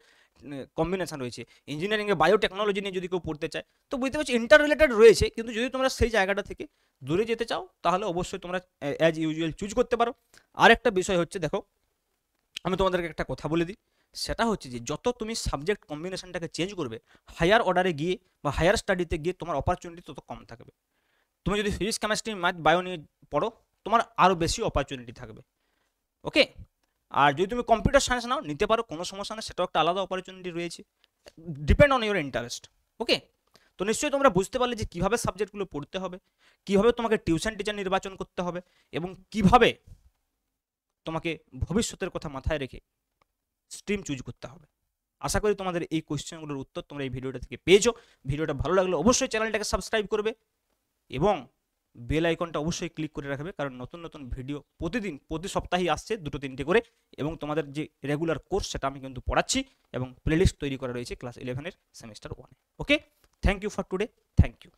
কম্বিনেশন রয়েছে। ইঞ্জিনিয়ারিংয়ে বায়োটেকনোলজি নিয়ে যদি কেউ পড়তে চায়, তো বুঝতে পারছি ইন্টার রিলেটেড রয়েছে, কিন্তু যদি তোমরা সেই জায়গাটা থেকে দূরে যেতে চাও, তাহলে অবশ্যই তোমরা অ্যাজ ইউজুয়াল চুজ করতে পারো। আর একটা বিষয় হচ্ছে, দেখো আমি তোমাদেরকে একটা কথা বলে দিই, সেটা হচ্ছে যে যত তুমি সাবজেক্ট কম্বিনেশনটাকে চেঞ্জ করবে, হায়ার অর্ডারে গিয়ে বা হায়ার স্টাডিতে গিয়ে তোমার অপরচুনিটি তত কম থাকবে। তুমি যদি ফিজিক্স, কেমিস্ট্রি, ম্যাথ, বায়ো নিয়ে পড়ো, তোমার আরও বেশি অপরচুনিটি থাকবে, ওকে? আর যদি তুমি কম্পিউটার সায়েন্স নাও, নিতে পারো, কোনো সমস্যা নেই, সেটাও একটা আলাদা অপরচুনিটি রয়েছে, ডিপেন্ড অন ইউর ইন্টারেস্ট, ওকে? তো নিশ্চয়ই তোমরা বুঝতে পারলে যে কীভাবে সাবজেক্টগুলো পড়তে হবে, কীভাবে তোমাকে টিউশন টিচার নির্বাচন করতে হবে, এবং কিভাবে তোমাকে ভবিষ্যতের কথা মাথায় রেখে স্ট্রিম চুজ করতে হবে। আশা করি তোমাদের এই কোয়েশ্চেনগুলোর উত্তর তোমরা এই ভিডিওটা থেকে পেয়েছো। ভিডিওটা ভালো লাগলে অবশ্যই চ্যানেলটাকে সাবস্ক্রাইব করবে এবং বেল আইকনটা অবশ্যই ক্লিক করে রাখবে, কারণ নতুন নতুন ভিডিও প্রতি সপ্তাহেই আসছে 2-3টে করে, এবং তোমাদের যে রেগুলার কোর্স সেটা আমি কিন্তু পড়াচ্ছি, এবং প্লেলিস্ট তৈরি করা রয়েছে ক্লাস 11-এর সেমিস্টার 1-এ। Okay, thank you for today, thank you.